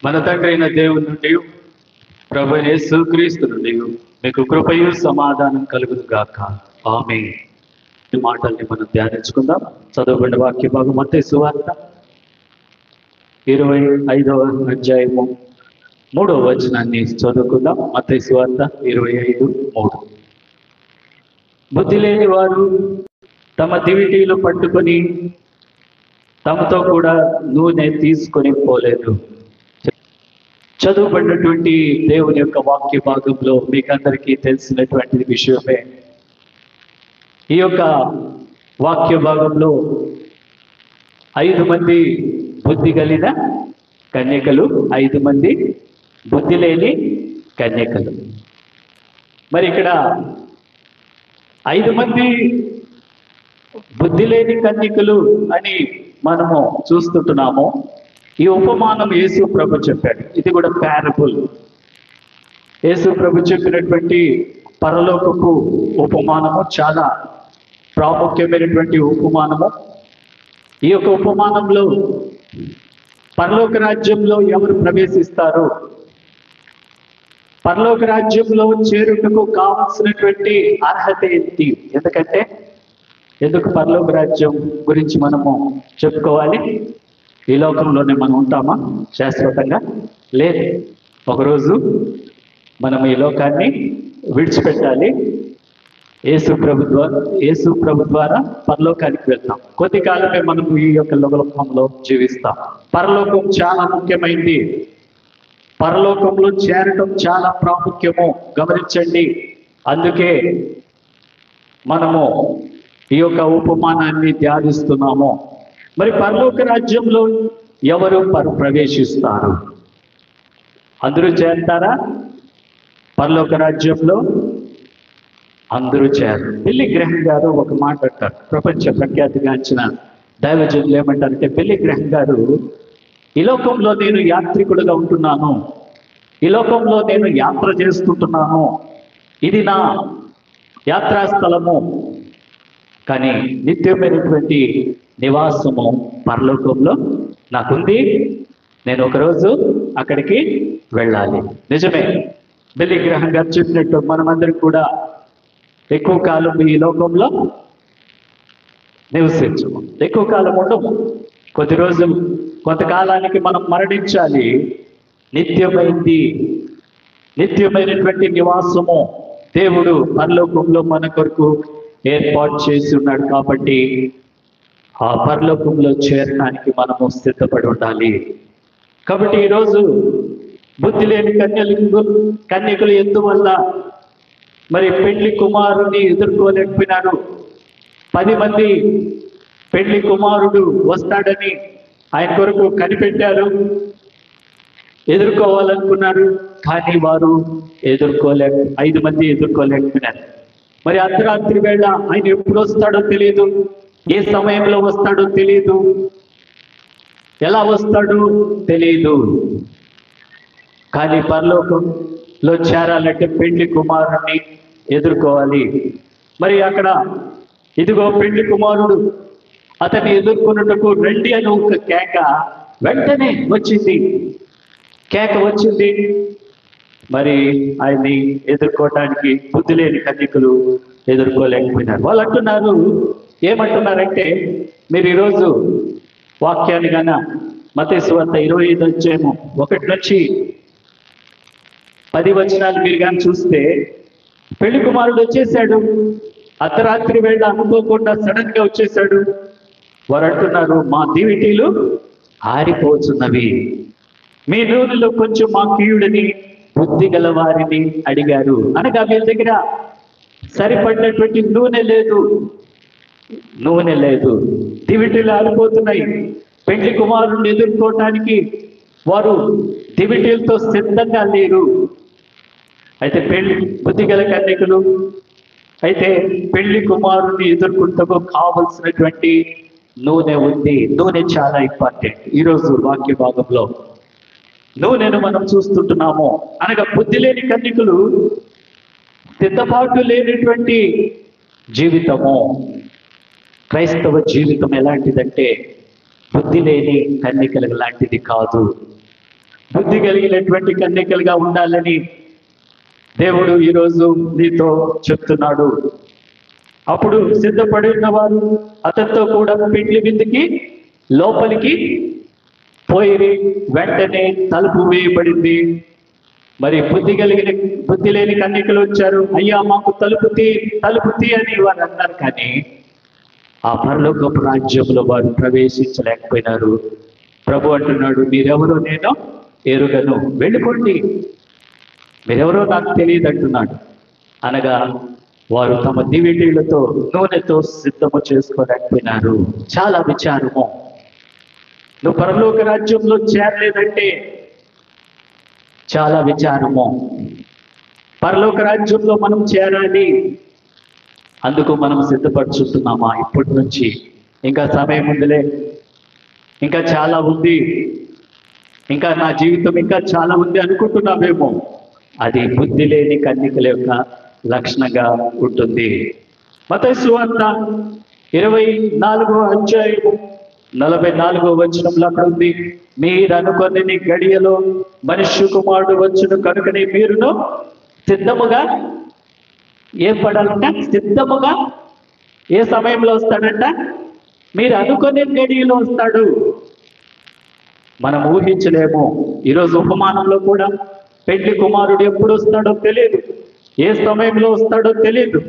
మన తండ్రి అయిన దేవుని నుండి ప్రభు యేసుక్రీస్తు నుండి మీకు కృపయు సమాధానం కలుగును గాక. ఆమేన్. ఈ మాటల్ని మనం ధ్యానించుకుందాం. చదవబడిన వాక్య భాగం మత్తయి సువార్త 25వ అధ్యాయము 3వ వచనాన్ని చదువుకుందాం. మత్తయి సువార్త 25:3. బుద్ధి లేని వారు తమ దివిటీలు పట్టుకొని తమతో కూడా నూనె తీసుకొని పోలేదు. చదువుబడినటువంటి దేవుని యొక్క వాక్య భాగంలో మీకందరికీ తెలిసినటువంటి విషయమే. ఈ యొక్క వాక్య భాగంలో 5 మంది బుద్ధి కలిగిన కన్యకలు, 5 మంది బుద్ధి లేని కన్యకలు. మరి ఇక్కడ 5 మంది బుద్ధి లేని కన్యకలు అని మనము చూస్తుంటున్నాము. ఈ ఉపమానం యేసు ప్రభు చెప్పాడు. ఇది కూడా పారబుల్. యేసు ప్రభు చెప్పినటువంటి పరలోకపు ఉపమానము చాలా ప్రాముఖ్యమైనటువంటి ఉపమానము. ఈ యొక్క ఉపమానంలో పరలోక రాజ్యంలో ఎవరు ప్రవేశిస్తారు, పరలోక రాజ్యంలో చేరుటకు కావాల్సినటువంటి అర్హత ఏంటి? ఎందుకు పరలోక రాజ్యం గురించి మనము చెప్పుకోవాలి? ఈ లోకంలోనే మనం ఉంటామా శాశ్వతంగా? లేదు. ఒకరోజు మనం ఈ లోకాన్ని విడిచిపెట్టాలి. యేసు ప్రభు ద్వారా పరలోకానికి వెళ్తాం. కొద్ది కాలమే మనం ఈ యొక్క లోకంలో జీవిస్తాం. పరలోకం చాలా ముఖ్యమైనది. పరలోకంలో చేరటం చాలా ప్రాముఖ్యము. గమనించండి. అందుకే మనము ఈ యొక్క ఉపమానాన్ని ధ్యానిస్తున్నాము. మరి పరలోక రాజ్యంలో ఎవరు ప్రవేశిస్తారు? అందరూ చేరతారా? పరలోక రాజ్యంలో అందరూ చేరరు. బిల్లీ గ్రహం గారు ఒక మాట అంటారు. ప్రపంచ ప్రఖ్యాతిగాంచిన దైవజనులు ఏమంటారంటే, బిల్లీ గ్రహం గారు, ఈ లోకంలో నేను యాత్రికుడుగా ఉంటున్నాను, ఈ లోకంలో నేను యాత్ర చేసుకుంటున్నాను, ఇది నా యాత్రా స్థలము, కానీ నిత్యమైనటువంటి నివాసము పరలోకంలో నాకుంది. నేను ఒకరోజు అక్కడికి వెళ్ళాలి. నిజమే. బిల్లీ గ్రహం గారు చెప్పినట్టు మనమందరం కూడా ఎక్కువ కాలం ఈ లోకంలో నివసించము, ఎక్కువ కాలం ఉండము. కొద్ది రోజులు, కొంతకాలానికి మనం మరణించాలి. నిత్యమైనటువంటి నివాసము దేవుడు పరలోకంలో మన కొరకు ఏర్పాటు చేసి ఉన్నాడు. కాబట్టి ఆ పరలోకంలో చేరడానికి మనము సిద్ధపడి ఉండాలి. కాబట్టి ఈరోజు బుద్ధి లేని కన్యకులు ఎందువల్ల మరి పెళ్లి కుమారుని ఎదుర్కోలేకపోయినారు? 10 మంది పెళ్లి కుమారుడు వస్తాడని ఆయన కొరకు కనిపెట్టారు, ఎదుర్కోవాలనుకున్నారు. కానీ వారు 5 మంది ఎదుర్కోలేకపోయినారు. మరి అర్ధరాత్రి వేళ ఆయన ఎప్పుడు వస్తాడో తెలియదు, ఏ సమయంలో వస్తాడో తెలియదు, ఎలా వస్తాడో తెలియదు. కానీ పరలోకంలో చేరాలంటే పెళ్లి కుమారుణ్ణి ఎదుర్కోవాలి. మరి అక్కడ ఇదిగో పెళ్లి కుమారుడు, అతన్ని ఎదుర్కొన్నట్టుకు రండి అని ఒక కేక వెంటనే వచ్చింది. కేక వచ్చింది. మరి ఆయన్ని ఎదుర్కోవటానికి బుద్ధి లేని కన్యకులు ఎదుర్కోలేకపోయినారు. వాళ్ళు అంటున్నారు, ఏమంటున్నారంటే, మీరు ఈరోజు వాక్యాన్ని గన మత్తయి సువార్త 25వ అధ్యాయము 1 నుంచి 10 వచనాలు మీరు కానీ చూస్తే, పెళ్లి కుమారుడు వచ్చేసాడు, అర్ధరాత్రి వేళ అనుకోకుండా సడన్ గా వచ్చేసాడు. వారు అంటున్నారు, మా దివిటీలు ఆరిపోతున్నవి, మీ నూనెలో కొంచెం మా కీయుడని బుద్ధి గల వారిని అడిగారు. అనగా వీళ్ళ దగ్గర సరిపడినటువంటి నూనె లేదు, దివిటీలు ఆరిపోతున్నాయి. పెళ్లి కుమారుడిని ఎదుర్కోవటానికి వారు దివిటీలతో సిద్ధంగా లేరు. అయితే బుద్ధి గల కన్యకులు అయితే పెళ్లి కుమారుడిని ఎదుర్కొంటకు కావలసినటువంటి నూనె ఉంది. నూనె చాలా ఇంపార్టెంట్. ఈరోజు వాక్య భాగంలో నూనెను మనం చూస్తుంటున్నాము. అనగా బుద్ధి లేని కన్యకులు సిద్ధపాటు లేనటువంటి జీవితము. క్రైస్తవ జీవితం ఎలాంటిదంటే బుద్ధి లేని కన్యకలకు లాంటిది కాదు. బుద్ధి కలిగినటువంటి కన్యకలుగా ఉండాలని దేవుడు ఈరోజు నీతో చెప్తున్నాడు. అప్పుడు సిద్ధపడి ఉన్నవారు అతనితో కూడా పెండ్లి విందుకి లోపలికి పోయి వెంటనే తలుపు వేయబడింది. మరి బుద్ధి లేని కన్యకలు వచ్చారు. అయ్యా మాకు తలుపు తీ అని వారు అన్నారు. కానీ ఆ పరలోకపు రాజ్యంలో వారు ప్రవేశించలేకపోయినారు. ప్రభు అంటున్నాడు, మీరెవరో నేను ఎరుగను, వెళ్ళిపోండి, మీరెవరో నాకు తెలియదు అంటున్నాడు. అనగా వారు తమ దివిటీలతో నూనెతో సిద్ధము చేసుకోలేకపోయినారు. చాలా విచారము. నువ్వు పరలోక రాజ్యంలో చేరలేదంటే చాలా విచారము. పరలోక రాజ్యంలో మనం చేరాలి, అందుకు మనం సిద్ధపడుచుతున్నామా? ఇప్పటి నుంచి ఇంకా సమయం ఉందిలే, ఇంకా చాలా ఉంది, ఇంకా నా జీవితం ఇంకా చాలా ఉంది అనుకుంటున్నామేమో. అది బుద్ధి లేని కన్యకల యొక్క లక్షణంగా ఉంటుంది. మత్తయి సువార్త 24వ అధ్యాయము 44వ వచనంలో అక్కడ ఉంది, మీరు అనుకొని గడియలో మనుష్య కుమారుడు వచ్చును కనుకనే మీరును సిద్ధముగా ఏం పడాలంట? సిద్ధముగా ఏ సమయంలో వస్తాడంట? మీరు అనుకునే గడియలో వస్తాడు. మనం ఊహించలేము. ఈరోజు ఉపమానంలో కూడా పెళ్లి కుమారుడు ఎప్పుడు వస్తాడో తెలియదు, ఏ సమయంలో వస్తాడో తెలియదు.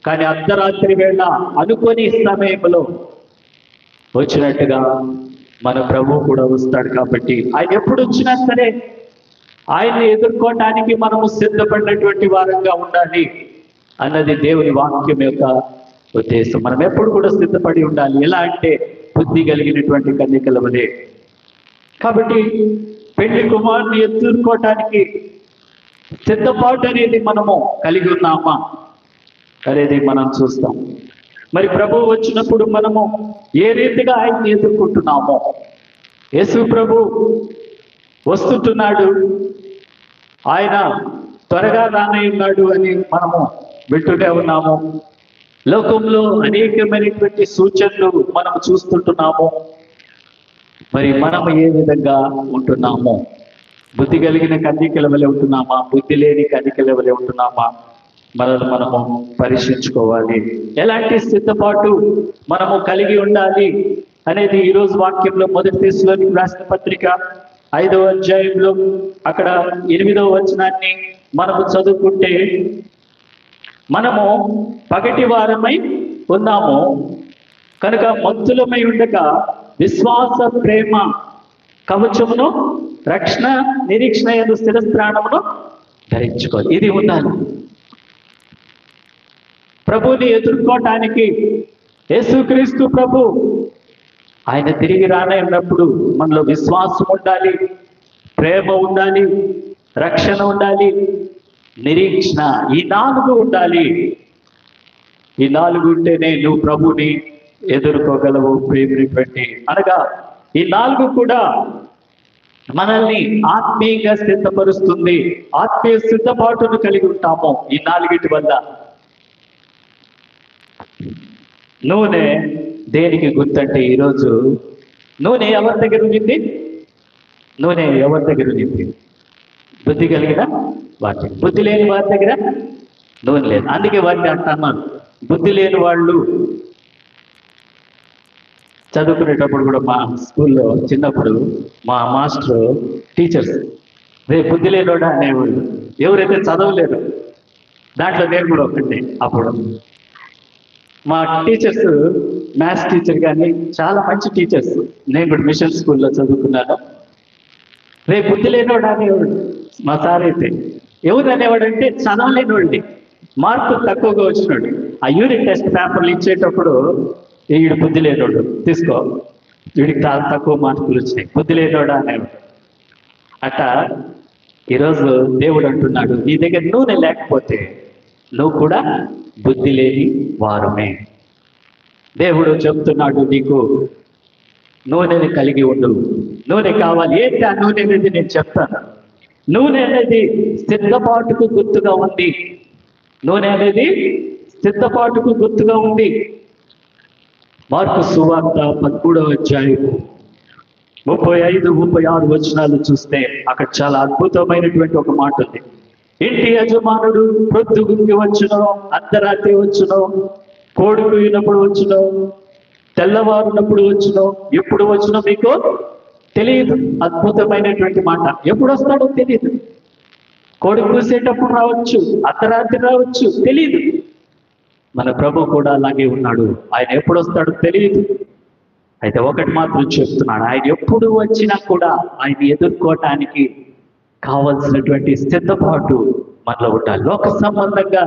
కానీ అర్ధరాత్రి వేళ అనుకోని సమయంలో వచ్చినట్టుగా మన ప్రభువు కూడా వస్తాడు. కాబట్టి ఆయన ఎప్పుడు వచ్చినా సరే ఆయన్ని ఎదుర్కోవటానికి మనము సిద్ధపడినటువంటి వారంగా ఉండాలి అన్నది దేవుని వాక్యం యొక్క ఉద్దేశం. మనం ఎప్పుడు కూడా సిద్ధపడి ఉండాలి. ఎలా అంటే బుద్ధి కలిగినటువంటి కన్యకల వలె. కాబట్టి పెళ్లి కుమారుని ఎదుర్కోవటానికి సిద్ధపాటు అనేది మనము కలిగి ఉన్నామా అనేది మనం చూస్తాం. మరి ప్రభువు వచ్చినప్పుడు మనము ఏ రీతిగా ఆయన్ని ఎదుర్కొంటున్నామో. యేసు ప్రభు వస్తుంటున్నాడు, ఆయన త్వరగా రానయ్యున్నాడు అని మనము వింటూనే ఉన్నాము. లోకంలో అనేకమైనటువంటి సూచనలు మనం చూస్తుంటున్నాము. మరి మనము ఏ విధంగా ఉంటున్నాము? బుద్ధి కలిగిన కన్యకల వలె ఉంటున్నామా? బుద్ధి లేని కన్యకల వలె ఉంటున్నామా? మనల్ని మనము పరీక్షించుకోవాలి. ఎలాంటి సిద్ధపాటు మనము కలిగి ఉండాలి అనేది ఈరోజు వాక్యంలో మొదటి తెస్సలోనికీయులకు రాసిన పత్రిక 5వ అధ్యాయంలో అక్కడ 8వ వచనాన్ని మనము చదువుకుంటే, మనము పగటి వారమై ఉన్నాము కనుక మత్తులమై ఉండక విశ్వాస ప్రేమ కవచమును రక్షణ నిరీక్షణ యందు స్థిరస్థానమును ధరించుకోవాలి. ఇది ఉండాలి. ప్రభుని ఎదుర్కోవటానికి యేసుక్రీస్తు ప్రభు ఆయన తిరిగి రానన్నప్పుడు మనలో విశ్వాసం ఉండాలి, ప్రేమ ఉండాలి, రక్షణ ఉండాలి, నిరీక్షణ, ఈ 4 ఉండాలి. ఈ 4 ఉంటేనే నువ్వు ప్రభుని ఎదుర్కోగలవు. ప్రేమిని అనగా ఈ 4 కూడా మనల్ని ఆత్మీయంగా సిద్ధపరుస్తుంది. ఆత్మీయ సిద్ధపాటును కలిగి ఉంటాము ఈ 4 వల్ల. నూనె దేనికి గుర్తంటే, ఈరోజు నూనె ఎవరి దగ్గర ఉంది? నూనె ఎవరి దగ్గర ఉంది? బుద్ధి కలిగిన వాటి. బుద్ధి లేని వారి దగ్గర నూనె లేదు. అందుకే వాటిని అంటున్నాను, బుద్ధి లేని వాళ్ళు. చదువుకునేటప్పుడు కూడా మా స్కూల్లో చిన్నప్పుడు మా మాస్టర్ టీచర్స్ రేపు బుద్ధి లేనోడా అనేవాళ్ళు. ఎవరైతే చదవలేరు, దాంట్లో నేను కూడా ఒకటి. అప్పుడు మా టీచర్స్, మ్యాథ్స్ టీచర్ కానీ చాలా మంచి టీచర్స్. నేను కూడా మిషన్ స్కూల్లో చదువుకున్నాను. రేపు బుద్ధి లేనివాడు అనేవాడు మా సార్ అయితే. ఎవరు అనేవాడు అంటే చదవలేనివాడిని, మార్కులు తక్కువగా వచ్చినాడు. ఆ యూనిట్ టెస్ట్ పేపర్లు ఇచ్చేటప్పుడు వీడు బుద్ధి లేనోడు తీసుకో, వీడికి చాలా తక్కువ మార్కులు వచ్చినాయి, బుద్ధి లేనోడా అనేవాడు. అట్లా ఈరోజు దేవుడు అంటున్నాడు, నీ దగ్గర నూనె లేకపోతే నువ్వు కూడా బుద్ధి లేని వారమే. దేవుడు చెప్తున్నాడు, నీకు నూనెని కలిగి ఉండు. నూనె కావాలి. ఏంటి ఆ నూనె అనేది నేను చెప్తాను. నూనె అనేది సిద్ధపాటుకు గుర్తుగా ఉంది. నూనె అనేది సిద్ధపాటుకు గుర్తుగా ఉంది. మార్కు సువార్త 13వ అధ్యాయం 35, 36 వచనాలు చూస్తే అక్కడ చాలా అద్భుతమైనటువంటి ఒక మాట ఉంది. ఇంటి యజమానుడు ప్రొద్దుగుంకి వచ్చునో, అర్ధరాత్రి వచ్చునో, కోడి కూయినప్పుడు వచ్చునో, తెల్లవారునప్పుడు వచ్చునో, ఎప్పుడు వచ్చునో మీకు తెలియదు. అద్భుతమైనటువంటి మాట. ఎప్పుడు వస్తాడో తెలియదు. కోడి కూసేటప్పుడు రావచ్చు, అర్ధరాత్రి రావచ్చు, తెలియదు. మన ప్రభు కూడా అలాగే ఉన్నాడు. ఆయన ఎప్పుడు వస్తాడో తెలియదు. అయితే ఒకటి మాత్రం చెప్తున్నాడు, ఆయన ఎప్పుడు వచ్చినా కూడా ఆయన ఎదుర్కోవటానికి కావలసినటువంటి సిద్ధపాటు మనలో ఉండాలి. లోక సంబంధంగా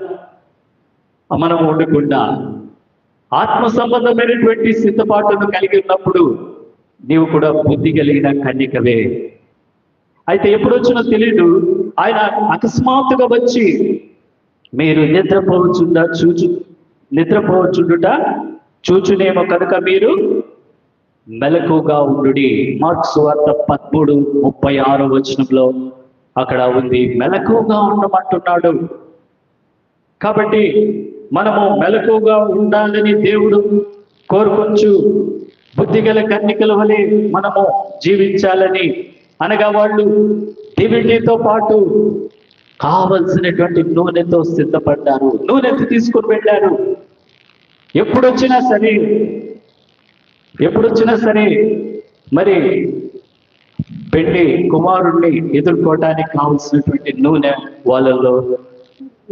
మనం ఉండకుండా ఆత్మ సంబంధమైనటువంటి సిద్ధపాటును కలిగి ఉన్నప్పుడు నీవు కూడా బుద్ధి కలిగిన కన్యకవే. అయితే ఎప్పుడు వచ్చినా తెలియదు. ఆయన అకస్మాత్తుగా వచ్చి మీరు నిద్రపోవచ్చుండుట చూచునేమో కనుక మీరు మెలకుగా ఉండుడి. మార్క్స్ సువార్త 13:36 వచనంలో అక్కడ ఉంది, మెలకుగా ఉండమంటున్నాడు. కాబట్టి మనము మెలకుగా ఉండాలని దేవుడు కోరుకొచ్చు. బుద్ధిగల కన్యకల వలె మనము జీవించాలని, అనగా వాళ్ళు దివిటీతో పాటు కావలసినటువంటి నూనెతో సిద్ధపడ్డారు. నూనెతో తీసుకుని వెళ్ళారు. ఎప్పుడొచ్చినా సరే మరి పెళ్లి కుమారుణ్ణి ఎదుర్కోవటానికి కావలసినటువంటి నూనె వాళ్ళలో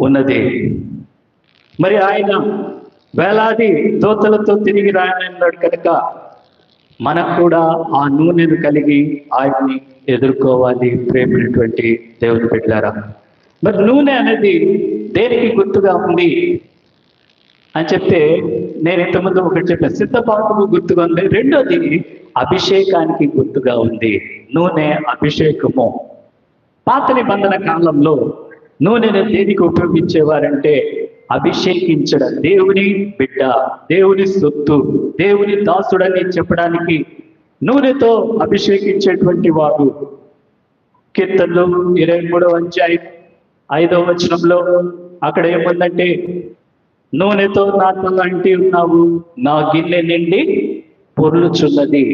ఉన్నది. మరి ఆయన వేలాది దోతలతో తిరిగి రాయనన్నాడు కనుక మనకు కూడా ఆ నూనెను కలిగి ఆయన్ని ఎదుర్కోవాలి. ప్రేమైనటువంటి దేవుని బిడ్డలారా, మరి నూనె అనేది దేనికి గుర్తుగా ఉంది అని చెప్తే, నేను ఇంతకుముందు ఒకటి చెప్పాను, సిద్ధపాటుకు గుర్తుగా ఉంది. రెండోది అభిషేకానికి గుర్తుగా ఉంది. నూనె అభిషేకము. పాత నిబంధన కాలంలో నూనెను దేనికి ఉపయోగించేవారంటే అభిషేకించడం. దేవుని బిడ్డ, దేవుని సొత్తు, దేవుని దాసుడని చెప్పడానికి నూనెతో అభిషేకించేటువంటి వారు. కీర్తనలు 23:5 వచనంలో అక్కడ ఏముందంటే, నూనెతో నా తల అంటి ఉన్నావు, నా గిన్నె నిండి పొర్లుచున్నది.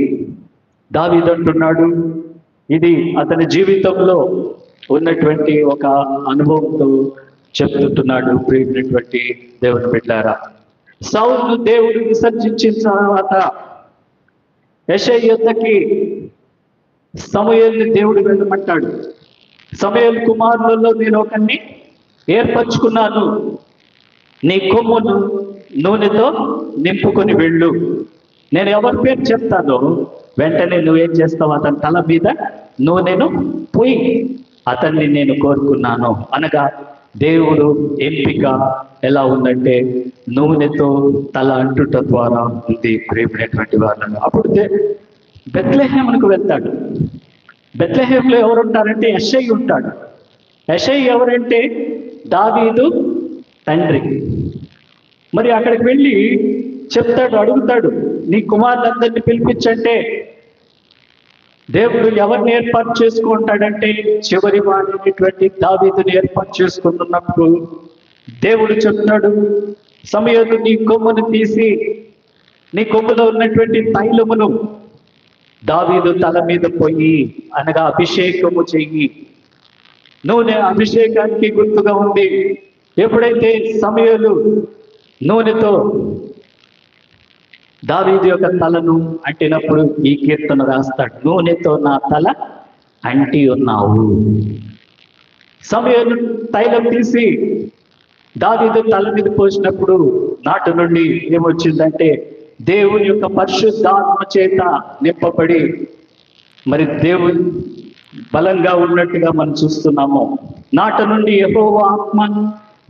దావీదు అంటున్నాడు. ఇది అతని జీవితంలో ఉన్నటువంటి ఒక అనుభవంతో చెప్తున్నాడు. ప్రియమైనటువంటి దేవుని బిడ్డలారా, సౌలును దేవుడు విసర్జించిన తర్వాత యెషయా యొద్దకి సమూయేలుని దేవుడు వెళ్ళమంటాడు. సమూయేలు కుమారులలో నేను ఒకరిని ఏర్పరచుకున్నాను, నీ కొమ్మును నూనెతో నింపుకొని వెళ్ళు. నేను ఎవరి పేరు చెప్తానో వెంటనే నువ్వేం చేస్తావు, అతని తల మీద నూనెను పోయి అతన్ని నేను కోరుకున్నాను. అనగా దేవుడు ఎంపిక ఎలా ఉందంటే నూనెతో తల అంటుట ద్వారా ఉంది. ప్రేమైనటువంటి వాళ్ళను అప్పుడు బెత్లెహేమునకు వెళ్తాడు. బెత్లెహేంలో ఎవరు ఉంటారంటే యెషయా ఉంటాడు. యెషయా ఎవరంటే దావీదు తండ్రి. మరి అక్కడికి వెళ్ళి చెప్తాడు, అడుగుతాడు, నీ కుమారులందరినీ పిలిపించంటే దేవుడు ఎవరిని ఏర్పాటు చేసుకుంటాడంటే చివరి వాడినటువంటి దావీదుని ఏర్పాటు చేసుకుంటున్నప్పుడు దేవుడు చెప్తాడు, సమూయేలు నీ కొమ్మును తీసి నీ కొమ్ములో ఉన్నటువంటి తైలమును దావీదు తల మీద పోయి, అనగా అభిషేకము చెయ్యి. నూనె అభిషేకానికి గుర్తుగా ఉంది. ఎప్పుడైతే సమూయేలు నూనెతో దావీదు యొక్క తలను అంటినప్పుడు ఈ కీర్తన రాస్తాడు, నూనెతో నా తల అంటి ఉన్నావు. సమూయేలు తైలం తీసి దావీదు తల మీద పోసినప్పుడు నాటు నుండి ఏమొచ్చిందంటే దేవుని యొక్క పరిశుద్ధాత్మ చేత నింపబడి మరి దేవుని బలంగా ఉన్నట్టుగా మనం చూస్తున్నాము. నాటు నుండి యెహోవా ఆత్మ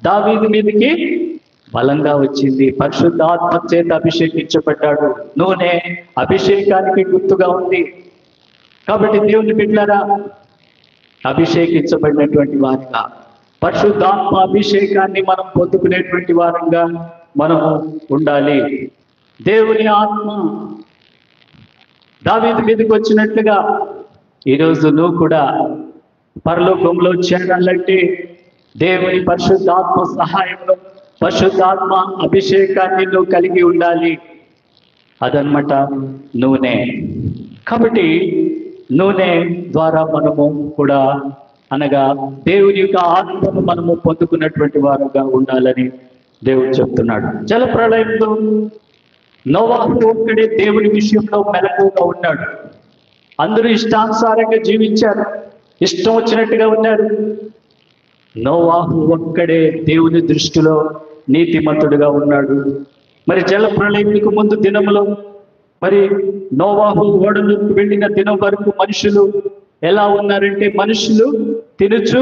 దావీదు మీదకి బలంగా వచ్చింది. పరిశుద్ధాత్మ చేత అభిషేకించబడ్డాడు. నూనె అభిషేకానికి గుర్తుగా ఉంది. కాబట్టి దేవుని బిడ్డలారా, అభిషేకించబడినటువంటి వారిగా పరిశుద్ధాత్మ అభిషేకాన్ని మనం పొందుకునేటువంటి వారంగా మనము ఉండాలి. దేవుని ఆత్మ దావీదు మీదకి వచ్చినట్లుగా ఈరోజు నువ్వు కూడా పరలోకంలో చేరాలంటే దేవుని పరిశుద్ధాత్మ సహాయంలో పరిశుద్ధాత్మ అభిషేకాన్ని నువ్వు కలిగి ఉండాలి. అదనమాట నూనె. కాబట్టి నూనె ద్వారా మనము కూడా, అనగా దేవుని యొక్క ఆత్మను మనము పొందుకున్నటువంటి వారుగా ఉండాలని దేవుడు చెప్తున్నాడు. జల ప్రళయంలో నోవాహు ఒక్కడే దేవుని విషయంలో మెలకువగా ఉన్నాడు. అందరూ ఇష్టానుసారంగా జీవించారు, ఇష్టం వచ్చినట్టుగా ఉన్నారు. నోవాహు ఒక్కడే దేవుని దృష్టిలో నీతిమంతుడుగా ఉన్నాడు. మరి జల ప్రళయంకు ముందు దినములో మరి నోవాహు ఓడలోకి వెళ్ళిన దినం వరకు మనుషులు ఎలా ఉన్నారంటే, మనుషులు తినుచు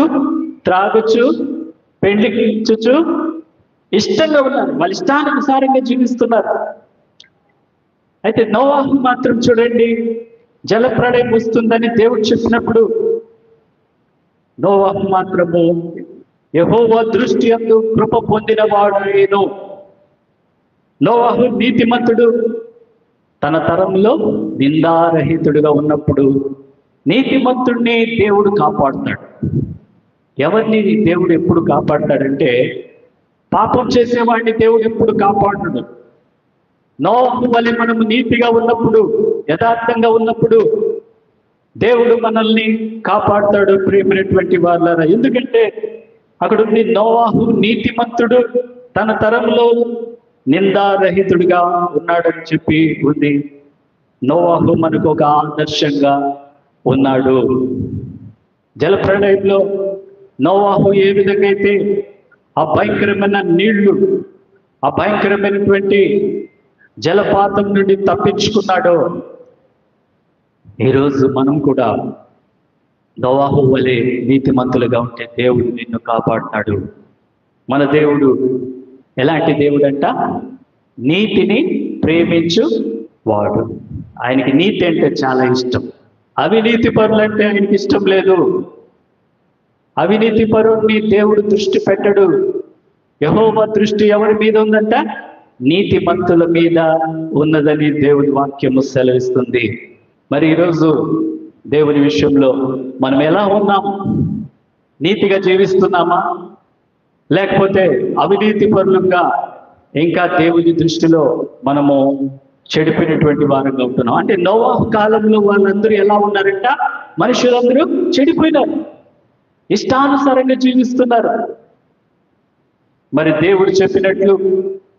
త్రాగుచు పెండ్లికించుచు ఇష్టంగా ఉన్నారు, వాళ్ళ ఇష్టానుసారంగా జీవిస్తున్నారు. అయితే నోవాహు మాత్రం చూడండి, జల ప్రళయం వస్తుందని దేవుడు చెప్పినప్పుడు నోవాహు మాత్రము యెహోవా దృష్టి యందు కృప పొందినవాడాయెను. నోవాహు నీతిమంతుడు, తన తరంలో నిందారహితుడుగా ఉన్నప్పుడు నీతిమంతుడిని దేవుడు కాపాడుతాడు. ఎవరిని దేవుడు ఎప్పుడు కాపాడతాడంటే, పాపం చేసేవాడిని దేవుడు ఎప్పుడు కాపాడడు. నోవాహు వలె మనము నీతిగా ఉన్నప్పుడు, యథార్థంగా ఉన్నప్పుడు దేవుడు మనల్ని కాపాడుతాడు ప్రియమైనటువంటి వాళ్ళారా. ఎందుకంటే అక్కడ ఉంది, నోవాహు నీతిమంతుడు, తన తరంలో నిందారహితుడిగా ఉన్నాడని చెప్పి ఉంది. నోవాహు మనకు ఒక ఆదర్శంగా ఉన్నాడు. జల ప్రళయంలో నోవాహు ఏ విధంగా అయితే ఆ భయంకరమైన నీళ్లు, ఆ భయంకరమైనటువంటి జలపాతం నుండి తప్పించుకున్నాడో, ఈరోజు మనం కూడా నోవాహు వలె నీతిమంతులుగా ఉంటే దేవుడు నిన్ను కాపాడుతాడు. మన దేవుడు ఎలాంటి దేవుడు అంట? నీతిని ప్రేమించు వాడు. ఆయనకి నీతి అంటే చాలా ఇష్టం. అవినీతి పరులు అంటే ఆయనకి ఇష్టం లేదు. అవినీతి పరుడిని దేవుడు దృష్టి పెట్టడు. యెహోవా దృష్టి ఎవరి మీద ఉందంట? నీతిమంతుల మీద ఉన్నదని దేవుని వాక్యము సెలవిస్తుంది. మరి ఈరోజు దేవుని విషయంలో మనం ఎలా ఉన్నాం? నీతిగా జీవిస్తున్నామా, లేకపోతే అవినీతి పరులుగా ఇంకా దేవుని దృష్టిలో మనము చెడిపోయినటువంటి వారంగా ఉంటున్నాం? అంటే నోవాహు కాలంలో వాళ్ళందరూ ఎలా ఉన్నారంట? మనుషులందరూ చెడిపోయినారు, ఇష్టానుసారంగా జీవిస్తున్నారు. మరి దేవుడు చెప్పినట్లు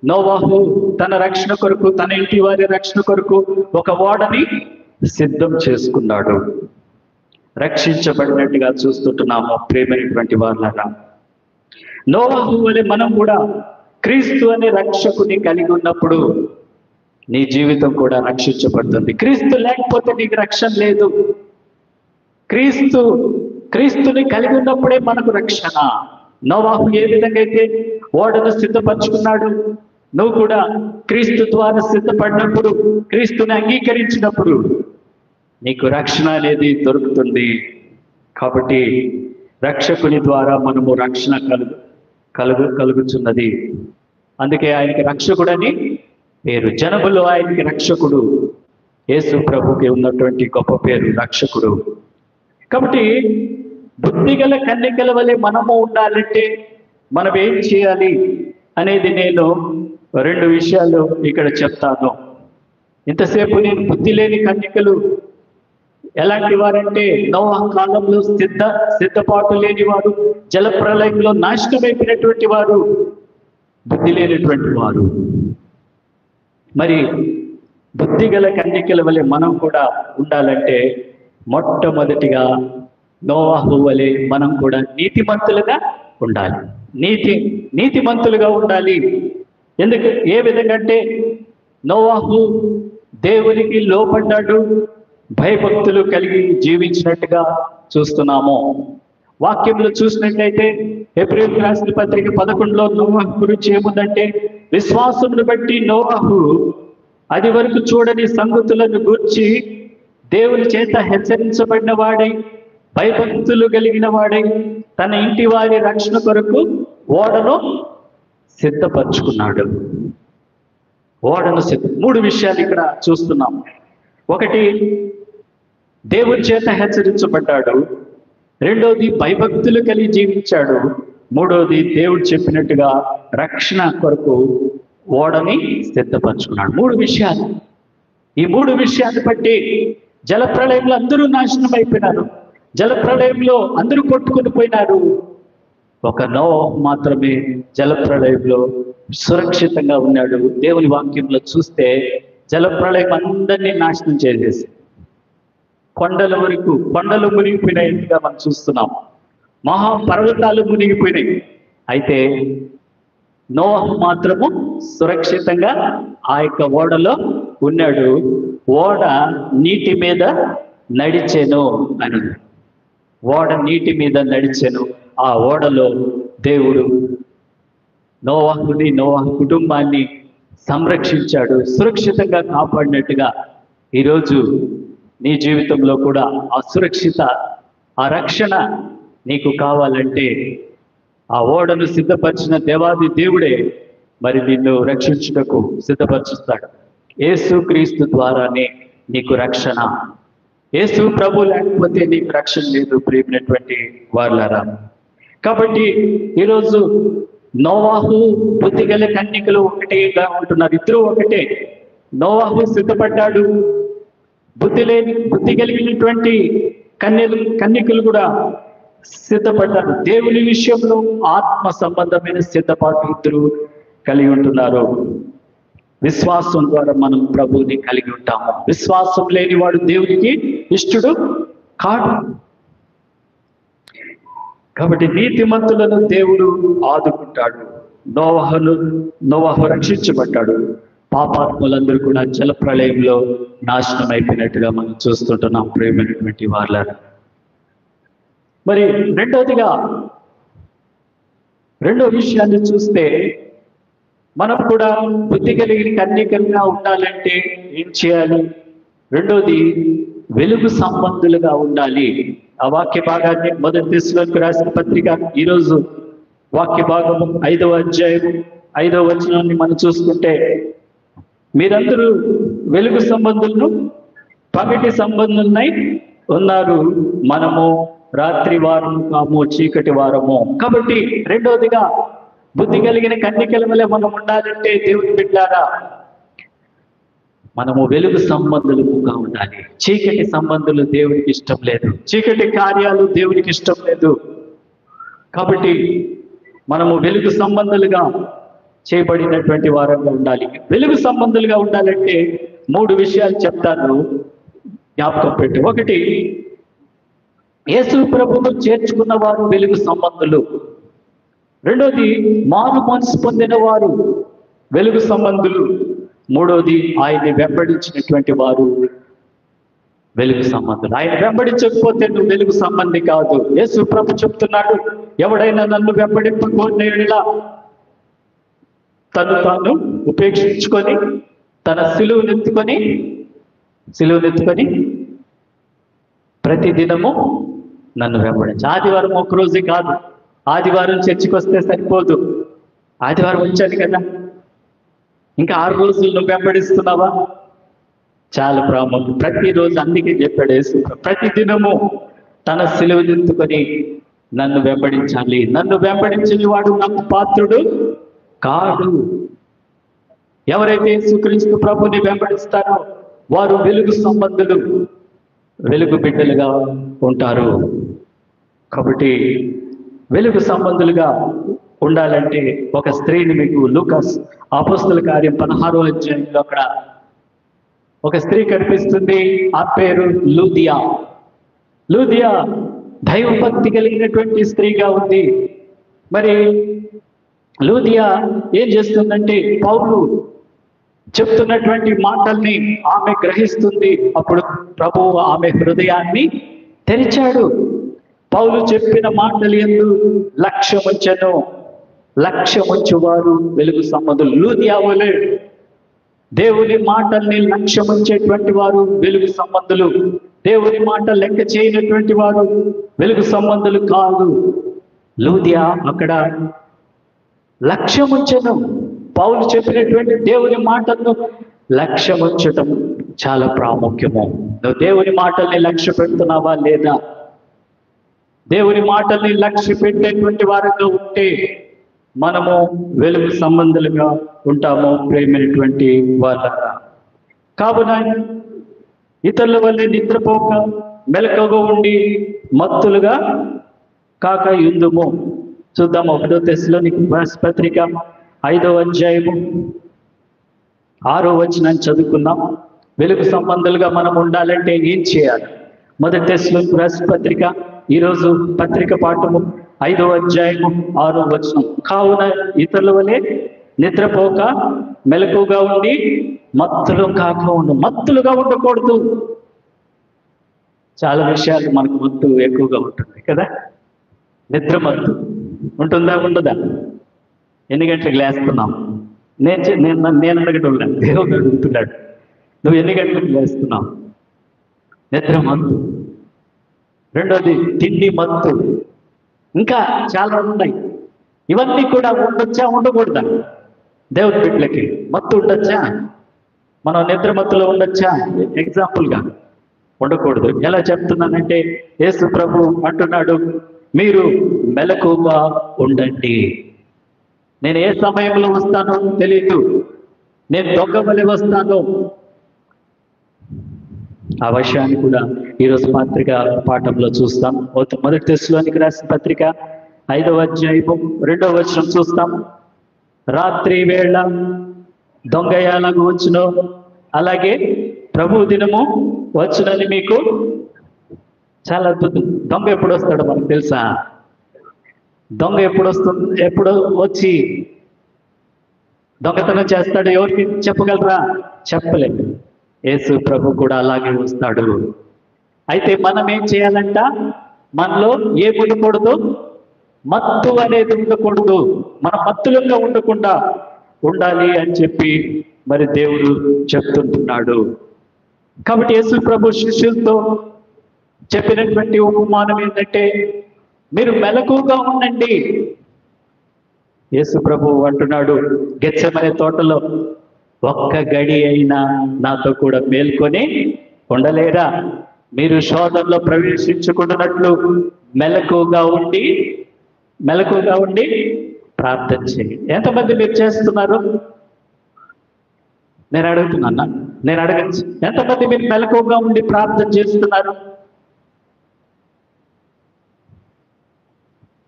నోవాహు తన రక్షణ కొరకు, తన ఇంటి వారి రక్షణ కొరకు ఒక ఓడని సిద్ధం చేసుకున్నాడు. రక్షించబడినట్టుగా చూస్తుంటున్నాము ప్రియమైనటువంటి వాళ్ళరా. నోవాహు వలె మనం కూడా క్రీస్తు అనే రక్షకుని కలిగి ఉన్నప్పుడు నీ జీవితం కూడా రక్షించబడుతుంది. క్రీస్తు లేకపోతే నీకు రక్షణ లేదు. క్రీస్తుని కలిగి ఉన్నప్పుడే మనకు రక్షణ. నోవాహు ఏ విధంగా అయితే ఓడను సిద్ధపరచుకున్నాడు, నువ్వు కూడా క్రీస్తు ద్వారా సిద్ధపడినప్పుడు, క్రీస్తుని అంగీకరించినప్పుడు నీకు రక్షణ అనేది దొరుకుతుంది. కాబట్టి రక్షకుని ద్వారా మనము రక్షణ కలుగుతున్నది. అందుకే ఆయనకి రక్షకుడని పేరు. జనములో ఆయనకి రక్షకుడు, యేసు ప్రభుకి ఉన్నటువంటి గొప్ప పేరు రక్షకుడు. కాబట్టి బుద్ధిగల కన్యకల వలె మనము ఉండాలంటే మనం ఏం చేయాలి అనేది నేను 2 విషయాలు ఇక్కడ చెప్తాను. ఇంతసేపు నేను బుద్ధి లేని కన్యకలు ఎలాంటి వారంటే, నోవాహు కాలంలో సిద్ధపాటు లేని వారు, జల ప్రళయంలో నాశనమైపోయినటువంటి వారు, బుద్ధి లేనటువంటి వారు. మరి బుద్ధిగల కన్యకల వలె మనం కూడా ఉండాలంటే మొట్టమొదటిగా నోవాహు వలె మనం కూడా నీతిమంతులుగా ఉండాలి. నీతిమంతులుగా ఉండాలి. ఏ విధంగా అంటే, నోవాహు దేవునికి లోపడ్డాడు, భయభక్తులు కలిగి జీవించినట్టుగా చూస్తున్నాము. వాక్యంలో చూసినట్లయితే హెబ్రీయులకు రాసిన పత్రిక 11లో నోవాహు గురించి ఏముందంటే, విశ్వాసమును బట్టి నోవాహు అది వరకు చూడని సంగతులను గూర్చి దేవుని చేత హెచ్చరించబడిన వాడై, భయభక్తులు కలిగిన వాడై, తన ఇంటి వారి రక్షణ కొరకు ఓడను సిద్ధపరచుకున్నాడు. 3 విషయాలు ఇక్కడ చూస్తున్నాం. ఒకటి, దేవుని చేత హెచ్చరించబడ్డాడు. రెండోది, భయభక్తులు కలిగి జీవించాడు. మూడోది, దేవుడు చెప్పినట్టుగా రక్షణ కొరకు ఓడని సిద్ధపరచుకున్నాడు. 3 విషయాలు. ఈ 3 విషయాన్ని బట్టి జలప్రళయంలో అందరూ నాశనం అయిపోయినారు. జలప్రళయంలో అందరూ కొట్టుకుని పోయినారు. ఒక నోవహు మాత్రమే జలప్రళయంలో సురక్షితంగా ఉన్నాడు. దేవుని వాక్యంలో చూస్తే జలప్రళయం అందరినీ నాశనం చేసేసి కొండల వరకు, కొండలు మునిగిపోయినట్టుగా మనం చూస్తున్నాం. మహాపర్వతాలు మునిగిపోయినాయి. అయితే నోవహు మాత్రము సురక్షితంగా ఆ యొక్క ఓడలో ఉన్నాడు. ఓడ నీటి మీద నడిచెను అని. ఓడ నీటి మీద నడిచెను. ఆ ఓడలో దేవుడు నోవహు కుటుంబాన్ని సంరక్షించాడు, సురక్షితంగా కాపాడినట్టుగా ఈరోజు నీ జీవితంలో కూడా ఆ సురక్షిత, ఆ రక్షణ నీకు కావాలంటే ఆ ఓడను సిద్ధపరిచిన దేవాది దేవుడే మరి నిన్ను రక్షించుటకు సిద్ధపరుస్తాడు. యేసు క్రీస్తు ద్వారానే నీకు రక్షణ. యేసు ప్రభు లేకపోతే నీకు రక్షణ లేదు ప్రియమైనటువంటి వారులారా. కాబట్టి ఈరోజు నోవాహు బుద్ధిగల కన్యకలు ఒకటేగా ఉంటున్నారు. ఇద్దరు ఒకటే. నోవాహు సిద్ధపడ్డాడు. బుద్ధి కలిగినటువంటి కన్యకలు కూడా సిద్ధపడ్డారు. దేవుని విషయంలో ఆత్మ సంబంధమైన సిద్ధపాటు ఇద్దరు కలిగి ఉంటున్నారు. విశ్వాసం ద్వారా మనం ప్రభువుని కలిగి ఉంటాము. విశ్వాసం లేనివాడు దేవునికి ఇష్టడు కాడు. కాబట్టి నీతిమంతులను దేవుడు ఆదుకుంటాడు. నోవహు రక్షించబడ్డాడు. పాపాత్ములందరూ కూడా జలప్రళయంలో నాశనం అయిపోయినట్టుగా మనం చూస్తుంటున్నాం ప్రియమైనటువంటి వాళ్ళ. మరి రెండో విషయాన్ని చూస్తే మనం కూడా బుద్ధి కలిగిన కన్యకలుగా ఉండాలంటే ఏం చేయాలి? రెండోది వెలుగు సంబంధులుగా ఉండాలి. ఆ వాక్య భాగాన్ని మొదటి దశలోకి రాసిన పత్రిక ఈరోజు వాక్య భాగము 5వ అధ్యాయము 5వ వచనాన్ని మనం చూసుకుంటే, మీరందరూ వెలుగు సంబంధులను పగటి సంబంధులనై ఉన్నారు, మనము రాత్రి వారము కాము, చీకటి వారము. కాబట్టి రెండోదిగా బుద్ధి కలిగిన కన్యకల వల్ల మనం ఉండాలంటే దేవుని బిడ్డలారా మనము వెలుగు సంబంధులుగా ఉండాలి. చీకటి సంబంధులు దేవునికి ఇష్టం లేదు. చీకటి కార్యాలు దేవునికి ఇష్టం లేదు. కాబట్టి మనము వెలుగు సంబంధులుగా చేయబడినటువంటి వారంగా ఉండాలి. వెలుగు సంబంధులుగా ఉండాలంటే 3 విషయాలు చెప్తాను, జ్ఞాపకం పెట్టు. ఒకటి, యేసు ప్రభువును చేర్చుకున్న వారు వెలుగు సంబంధులు. రెండోది, మారు మనసు పొందిన వారు వెలుగు సంబంధులు. మూడోది, ఆయన్ని వెంబడించినటువంటి వారు వెలుగు సంబంధులు. ఆయన వెంబడించకపోతే నువ్వు వెలుగు సంబంధి కాదు. యేసు ప్రభు చెప్తున్నాడు, ఎవడైనా నన్ను వెంబడింపకోనేలా తను తాను ఉపేక్షించుకొని తన సిలువనెత్తుకొని ప్రతి దినము నన్ను వెంబడించు. ఆదివారం ఒక రోజే కాదు. ఆదివారం చర్చికి వస్తే సరిపోదు. ఆదివారం వచ్చాడు కదా, ఇంకా 6 రోజులు నువ్వు వెంబడిస్తున్నావా? చాలా ప్రాముఖ్యం. ప్రతిరోజు అందుకే చెప్పాడు యేసు, ప్రతి దినము తన సిలువనెత్తుకొని నన్ను వెంబడించాలి. నన్ను వెంబడించిన వాడు నాకు పాత్రుడు కాడు. ఎవరైతే యేసుక్రీస్తు ప్రభుని వెంబడిస్తారో వారు వెలుగు సంబంధులు, వెలుగు బిడ్డలుగా ఉంటారు. కాబట్టి వెలుగు సంబంధులుగా ఉండాలంటే ఒక స్త్రీని మీకు లూకాస్ అపోస్తల కార్యం 16వ అధ్యాయంలో అక్కడ ఒక స్త్రీ కనిపిస్తుంది. ఆ పేరు లూదియా. లూదియా దైవభక్తి కలిగినటువంటి స్త్రీగా ఉంది. మరి లూదియా ఏం చేస్తుందంటే పౌలు చెప్తున్నటువంటి మాటల్ని ఆమె గ్రహిస్తుంది. అప్పుడు ప్రభువు ఆమె హృదయాన్ని తెరిచాడు. పౌలు చెప్పిన మాటలు యందు లక్ష్యముంచెను. లక్ష్యముంచువారు వెలుగు సంబంధులు. లూదియా వలె దేవుని మాటల్ని లక్ష్యముంచేటువంటి వారు వెలుగు సంబంధులు. దేవుని మాట లెక్క చేయనటువంటి వారు వెలుగు సంబంధులు కాదు. లూదియా అక్కడ లక్ష్యముంచెను. పౌలు చెప్పినటువంటి దేవుని మాటలను లక్ష్యముంచటం చాలా ప్రాముఖ్యము. నువ్వు దేవుని మాటల్ని లక్ష్య పెడుతున్నావా లేదా? దేవుని మాటల్ని లక్ష్య పెట్టేటువంటి వారిగా ఉంటే మనము వెలుగు సంబంధులుగా ఉంటాము ప్రేమైనటువంటి వాళ్ళ. కావున ఇతరుల వల్లే నిద్రపోక మెలకువగా ఉండి మత్తులుగా కాక యుందుము. చూద్దాం 1 తెస్సలోనికీ పత్రిక 5వ అధ్యాయము 6వ వచనాన్ని చదువుకుందాం. వెలుగు సంబంధాలుగా మనం ఉండాలంటే ఏం చేయాలి? 1 తెస్సలోనికీ పత్రిక ఈరోజు పత్రిక పాఠము 5వ అధ్యాయము 6వ వచనం. కావున ఇతరుల వలె నిద్రపోక మెలకువగా ఉండి మత్తులుగా ఉండకూడదు. చాలా విషయాలు మనకు మత్తు ఎక్కువగా ఉంటుంది కదా. నిద్ర మత్తు ఉంటుందా ఉండదా? ఎన్ని గంటలకు లేస్తున్నాం? నేను అడగటం దేవుడు అడుగుతున్నాడు, నువ్వు ఎన్ని గంటలకు లేస్తున్నావు? నిద్ర మత్తు. రెండోది తిండి మత్తు. ఇంకా చాలా ఉన్నాయి. ఇవన్నీ కూడా ఉండొచ్చా ఉండకూడదా? దేవుడి బిడ్డలకి మత్తు ఉండొచ్చా? మనం నిద్ర మత్తులో ఉండొచ్చా? ఎగ్జాంపుల్గా ఉండకూడదు. ఎలా చెప్తున్నానంటే యేసు ప్రభు అంటున్నాడు, మీరు మెలకువగా ఉండండి. నేను ఏ సమయంలో వస్తానో తెలియదు, నేను దొంగ వలె వస్తాను. ఆ విషయాన్ని కూడా ఈరోజు పత్రిక పాఠంలో చూస్తాం. 1 తెస్సలోనికీ రాసిన పత్రిక 5వ అధ్యాయము 2వ వచనం చూస్తాం. రాత్రి వేళ దొంగ ఎలాగ వచ్చునో అలాగే ప్రభు దినము వచ్చునని మీకు చాలా అద్భుతం. దొంగ ఎప్పుడు వస్తాడో మనకు తెలుసా? దొంగ ఎప్పుడు వచ్చి దొంగతనం చేస్తాడు? ఎవరికి చెప్పగలరా? చెప్పలేదు. యేసు ప్రభు కూడా అలాగే వస్తాడు. అయితే మనం ఏం చేయాలంట? మనలో ఏం ఉండకూడదు? మత్తు అనేది ఉండకూడదు. మనం మత్తులుగా ఉండకుండా ఉండాలి అని చెప్పి మరి దేవుడు చెప్తుంటున్నాడు. కాబట్టి యేసు ప్రభు శిష్యులతో చెప్పినటువంటి ఉపమానం ఏంటంటే, మీరు మెలకువగా ఉండండి. యేసు ప్రభు అంటున్నాడు, గెత్సెమనే తోటలో ఒక్క గడి అయినా నాతో కూడా మేల్కొని ఉండలేరా? మీరు శోధనలో ప్రవేశించుకున్నట్లు మెలకువగా ఉండి ప్రార్థన చేయండి. ఎంతమంది మీరు చేస్తున్నారు? నేను అడగచ్చు. ఎంతమంది మీరు మెలకువగా ఉండి ప్రార్థన చేస్తున్నారు?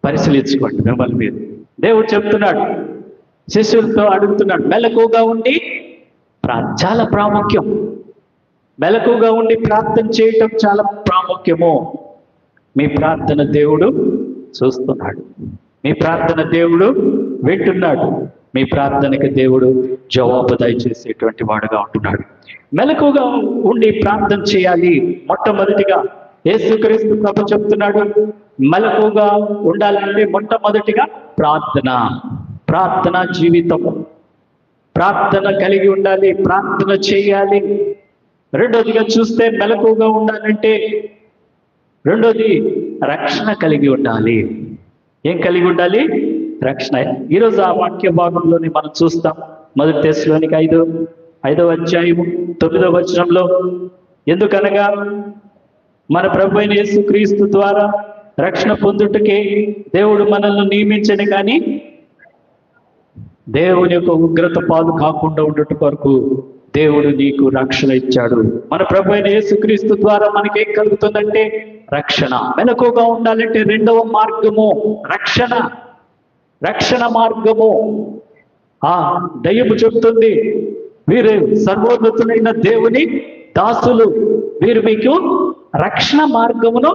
పరిశీలించుకోండి మిమ్మల్ని మీరు. దేవుడు చెప్తున్నాడు, శిష్యులతో అడుగుతున్నాడు, మెలకువగా ఉండి చాలా ప్రాముఖ్యం. మెలకువగా ఉండి ప్రార్థన చేయటం చాలా ప్రాముఖ్యము. మీ ప్రార్థన దేవుడు చూస్తున్నాడు, మీ ప్రార్థన దేవుడు వింటున్నాడు, మీ ప్రార్థనకి దేవుడు జవాబు దయచేసేటువంటి వాడుగా ఉంటున్నాడు. మెలకువగా ఉండి ప్రార్థన చేయాలి. మొట్టమొదటిగా యేసుక్రీస్తు ప్రభు చెప్తున్నాడు, మెలకువగా ఉండాలంటే మొట్టమొదటిగా ప్రార్థన జీవితము, ప్రార్థన కలిగి ఉండాలి, ప్రార్థన చేయాలి. రెండోదిగా చూస్తే మెలకువగా ఉండాలంటే రెండోది రక్షణ కలిగి ఉండాలి. ఏం కలిగి ఉండాలి? రక్షణ. ఈరోజు ఆ వాక్య భాగంలోని మనం చూస్తాం. 1 తెస్సలోనికీ 5వ అధ్యాయము 9వ వచనంలో, ఎందుకనగా మన ప్రభు అయిన యేసుక్రీస్తు ద్వారా రక్షణ పొందుటకే దేవుడు మనల్ని నియమించని కానీ దేవుని యొక్క ఉగ్రత పాలు కాకుండా ఉండట కొరకు దేవుడు నీకు రక్షణ ఇచ్చాడు. మన ప్రభు అయిన యేసుక్రీస్తు ద్వారా మనకేం కలుగుతుందంటే రక్షణ. మెలకువగా ఉండాలంటే రెండవ మార్గము రక్షణ మార్గము. దయ్యము చెబుతుంది, వీరు సర్వోన్నతులైన దేవుని దాసులు, వీరు మీకు రక్షణ మార్గమును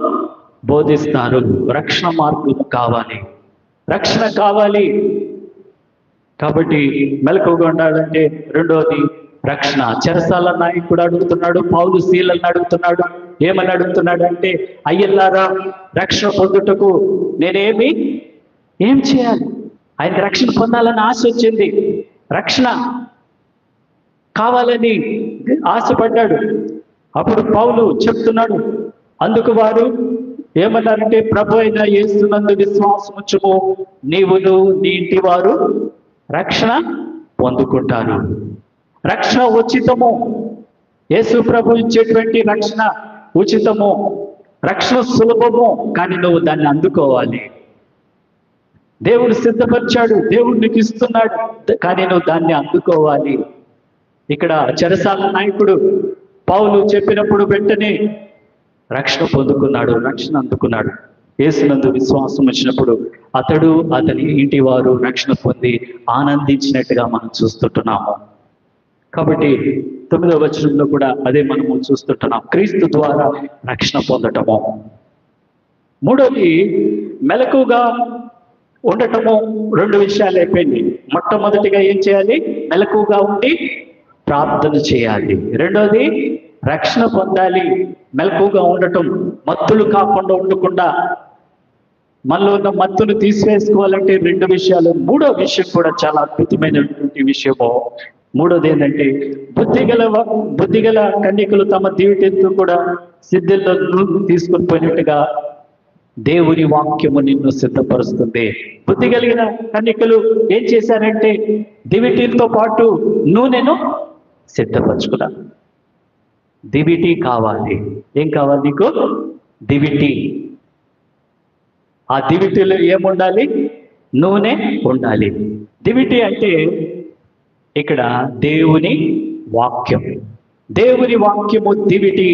బోధిస్తారు. రక్షణ మార్గము కావాలి, రక్షణ కావాలి. కాబట్టి మెలకువగా ఉండాలంటే రెండోది రక్షణ. చెరసాల నాయకుడు అడుగుతున్నాడు, పౌలు శీలను అడుగుతున్నాడు. ఏమని అడుగుతున్నాడు అంటే, అయ్యల్లారా, రక్షణ పొందుటకు ఏం చేయాలి? ఆయన రక్షణ పొందాలని ఆశ వచ్చింది, రక్షణ కావాలని ఆశపడ్డాడు. అప్పుడు పౌలు చెప్తున్నాడు, అందుకు వారు ఏమన్నారంటే, ప్రభు అయిన యేసునందు విశ్వాసముంచుము, నీవును నీ ఇంటి వారు రక్షణ పొందుకుంటారు. రక్షణ ఉచితము. యేసు ప్రభు ఇచ్చేటువంటి రక్షణ ఉచితము. రక్షణ సులభము, కానీ నువ్వు దాన్ని అందుకోవాలి. దేవుడు సిద్ధపరిచాడు, దేవుడు నీకు ఇస్తున్నాడు, కానీ నువ్వు దాన్ని అందుకోవాలి. ఇక్కడ చెరసాల నాయకుడు పౌలు చెప్పినప్పుడు వెంటనే రక్షణ పొందుకున్నాడు, రక్షణ అందుకున్నాడు. యేసునందు విశ్వాసం వచ్చినప్పుడు అతడు అతని ఇంటి వారు రక్షణ పొంది ఆనందించినట్టుగా మనం చూస్తుంటున్నాము. కాబట్టి 9వ వచనంలో కూడా అదే మనము చూస్తుంటున్నాం, క్రీస్తు ద్వారా రక్షణ పొందటము. మూడోది మెలకుగా ఉండటము. 2 విషయాలు అయిపోయింది. మొట్టమొదటిగా ఏం చేయాలి? మెలకుగా ఉండి ప్రార్థన చేయాలి. రెండోది రక్షణ పొందాలి. మెలకుగా ఉండటం, మత్తులు కాకుండా ఉండకుండా మనలో ఉన్న మత్తును తీసివేసుకోవాలంటే 2 విషయాలు. మూడో విషయం కూడా చాలా అద్భుతమైనటువంటి విషయము. మూడోది ఏంటంటే బుద్ధిగల కన్యకలు తమ దీవిటితో కూడా సిద్ధంలో తీసుకొని పోయినట్టుగా దేవుని వాక్యము నిన్ను సిద్ధపరుస్తుంది. బుద్ధి కలిగిన కన్యకలు ఏం చేశారంటే దివిటీతో పాటు నూనెను సిద్ధపరచుకున్నారు. దివిటి కావాలి. ఏం కావాలి నీకు? దివిటి. ఆ దివిటిలో ఏముండాలి? నూనె ఉండాలి. దివిటి అంటే ఇక్కడ దేవుని వాక్యం. దేవుని వాక్యము దివిటి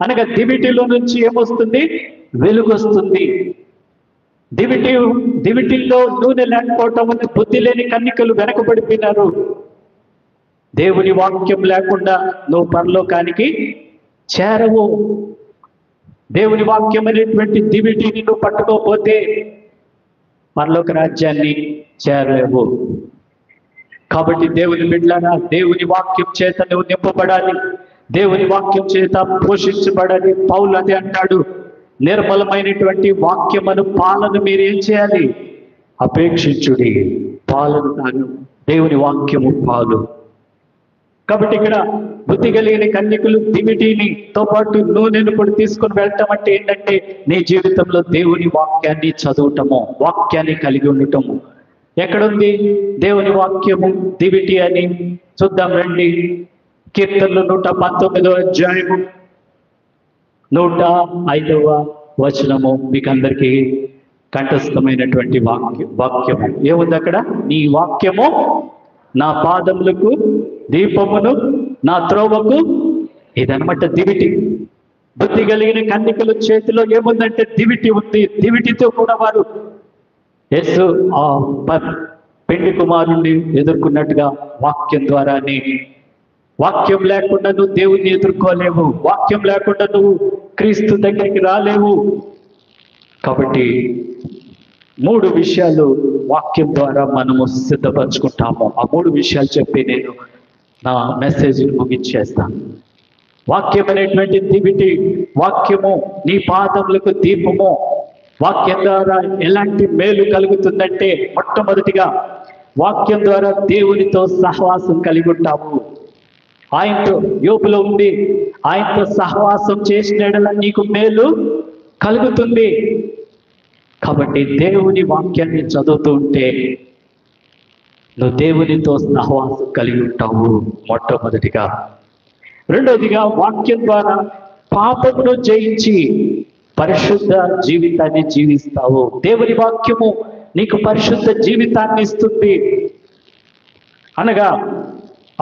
అనగా దివిటిలో నుంచి ఏమొస్తుంది? వెలుగు వస్తుంది. దివిటిల్లో నూనె లేకపోవటం వల్ల బుద్ధి లేని కన్యకలు వెనకబడిపోయినారు. దేవుని వాక్యం లేకుండా నువ్వు పరలోకానికి చేరవు. దేవుని వాక్యం అనేటువంటి దివిటిని నువ్వు పట్టుకోకపోతే పరలోక రాజ్యాన్ని చేరలేవు. కాబట్టి దేవుని బిడ్డలారా, దేవుని వాక్యం చేత నువ్వు నింపబడాలి, దేవుని వాక్యం చేత పోషించబడాలి. పౌలు అదే అంటాడు, నిర్మలమైనటువంటి వాక్యమును పాలను మీరు ఏం చేయాలి? అపేక్షించుడి. పాలను తాగు. దేవుని వాక్యము పాలు. కాబట్టి ఇక్కడ బుద్ధి కలిగిన కన్యకులు దివిటినితో పాటు నూనెను కూడా తీసుకొని వెళ్ళటం అంటే ఏంటంటే నీ జీవితంలో దేవుని వాక్యాన్ని చదవటము, వాక్యాన్ని కలిగి ఉండటము. ఎక్కడుంది దేవుని వాక్యము దివిటి అని చూద్దాం రండి. కీర్తనలు 119వ అధ్యాయము 105వ వచనము మీకు అందరికీ కంఠస్థమైనటువంటి వాక్యము ఏముంది అక్కడ? నీ వాక్యము నా పాదములకు దీపమును, నా త్రోవకు. ఇదనమాట దివిటి. బుద్ధి కలిగిన కన్యకల చేతిలో ఏముందంటే దివిటి ఉంది. దివిటితో కూడా వారు యేసు ఆ పెండి కుమారుణ్ణి ఎదుర్కొన్నట్టుగా వాక్యం ద్వారానే. వాక్యం లేకుండా నువ్వు దేవుణ్ణి ఎదుర్కోలేవు. వాక్యం లేకుండా నువ్వు క్రీస్తు దగ్గరికి రాలేవు. కాబట్టి 3 విషయాలు వాక్యం ద్వారా మనము సిద్ధపరచుకుంటాము. ఆ 3 విషయాలు చెప్పి నేను నా మెసేజ్ని ముగించేస్తాను. వాక్యం అనేటువంటి దివిటి. వాక్యము నీ పాదములకు దీపము. వాక్యం ద్వారా ఎలాంటి మేలు కలుగుతుందంటే మొట్టమొదటిగా వాక్యం ద్వారా దేవునితో సహవాసం కలిగి ఉంటాము. ఆయనతో యోబులో ఉంది, ఆయనతో సహవాసం చేసిన నీకు మేలు కలుగుతుంది. కాబట్టి దేవుని వాక్యాన్ని చదువుతూ ఉంటే నువ్వు దేవునితో సహవాసం కలిగి ఉంటావు మొట్టమొదటిగా. రెండవదిగా వాక్యం ద్వారా పాపమును జయించి పరిశుద్ధ జీవితాన్ని జీవిస్తావు. దేవుని వాక్యము నీకు పరిశుద్ధ జీవితాన్ని ఇస్తుంది. అనగా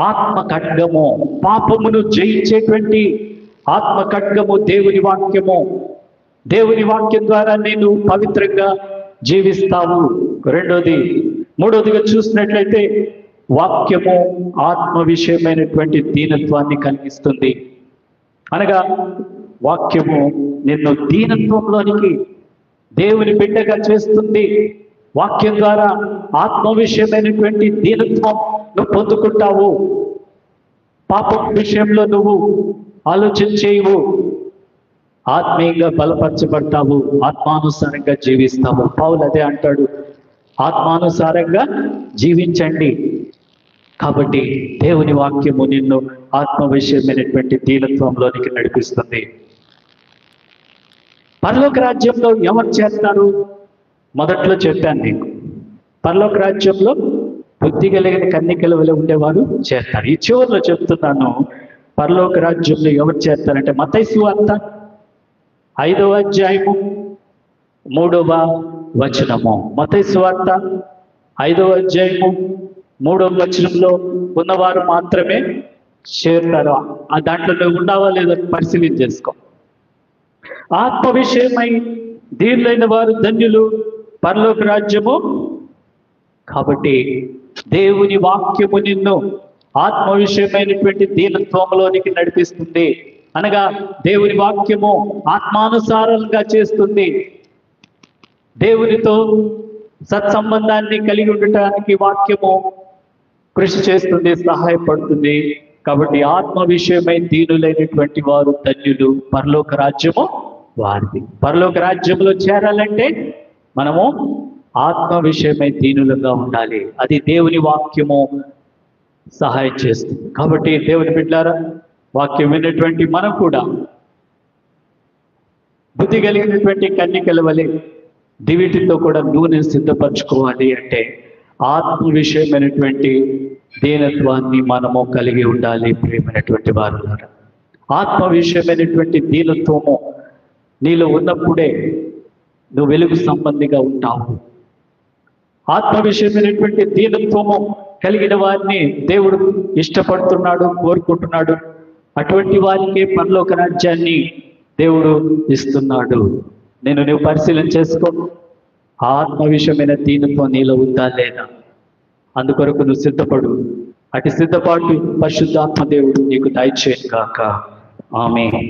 ఆత్మ ఖడ్గము, పాపమును జయించేటువంటి ఆత్మ ఖడ్గము దేవుని వాక్యము. దేవుని వాక్యం ద్వారా నేను పవిత్రంగా జీవిస్తావు. మూడవదిగా చూసినట్లయితే వాక్యము ఆత్మ విషయమైనటువంటి దీనత్వాన్ని కలిగిస్తుంది. అనగా వాక్యము నిన్ను దీనత్వంలోనికి దేవుని బిడ్డగా చేస్తుంది. వాక్యం ద్వారా ఆత్మ విషయమైనటువంటి దీనత్వం నువ్వు పొందుకుంటావు. పాపం విషయంలో నువ్వు ఆలోచన చేయవు. ఆత్మీయంగా బలపరచబడతావు. ఆత్మానుసారంగా జీవిస్తావు. పౌలు అదే అంటాడు, ఆత్మానుసారంగా జీవించండి. కాబట్టి దేవుని వాక్యము నిన్ను ఆత్మ విషయమైనటువంటి దీనత్వంలోనికి నడిపిస్తుంది. పరలోక రాజ్యంలో ఎవరు చేస్తారు? మొదట్లో చెప్పాను నీకు, పరలోక రాజ్యంలో బుద్ధి కలిగిన కన్యకల వలె ఉండేవారు చేస్తారు. ఈ చివరిలో చెప్తున్నాను, పరలోక రాజ్యంలో ఎవరు చేస్తారంటే మత్తయి సువార్త 5వ అధ్యాయము 3వ వచనము. మత్తయి సువార్త 5వ అధ్యాయము 3వ వచనంలో ఉన్నవారు మాత్రమే చేరుతారో ఆ దాంట్లో నువ్వు ఉన్నావా లేదో పరిశీలన చేసుకో. ఆత్మ విషయమై దీనులైన వారు ధన్యులు, పరలోక రాజ్యము. కాబట్టి దేవుని వాక్యము నిన్ను ఆత్మ విషయమైనటువంటి దీనత్వంలోనికి నడిపిస్తుంది. అనగా దేవుని వాక్యము ఆత్మానుసారంగా చేస్తుంది. దేవునితో సత్సంబంధాన్ని కలిగి ఉండటానికి వాక్యము కృషి చేస్తుంది, సహాయపడుతుంది. కాబట్టి ఆత్మ విషయమై దీనులైనటువంటి వారు ధన్యులు, పరలోక రాజ్యము వారిది. పరలోక రాజ్యంలో చేరాలంటే మనము ఆత్మ విషయమై దీనులుగా ఉండాలి. అది దేవుని వాక్యము సహాయం చేస్తుంది. కాబట్టి దేవుని బిడ్డలారా, వాక్యం విన్నటువంటి మనం కూడా బుద్ధి కలిగినటువంటి కన్యకల వలె దివిటితో కూడా నూనె సిద్ధపరచుకోవాలి. అంటే ఆత్మ విషయమైనటువంటి దీనత్వాన్ని మనము కలిగి ఉండాలి. ప్రియమైనటువంటి వారు, ఆత్మ విషయమైనటువంటి దీనత్వము నీలో ఉన్నప్పుడే నువ్వు వెలుగు సంబంధిగా ఉంటావు. ఆత్మ విషయమైనటువంటి దీనత్వము కలిగిన వారిని దేవుడు ఇష్టపడుతున్నాడు, కోరుకుంటున్నాడు. అటువంటి వారికి పరలోక రాజ్యాన్ని దేవుడు ఇస్తున్నాడు. నువ్వు పరిశీలన చేసుకో. ఆత్మ విషయమైన దీనత్వం నీలో ఉందా లేదా? అందుకొరకు నువ్వు సిద్ధపడు. అటు సిద్ధపాటు పరిశుద్ధాత్మ దేవుడు నీకు దయచేయను గాక. ఆమేన్.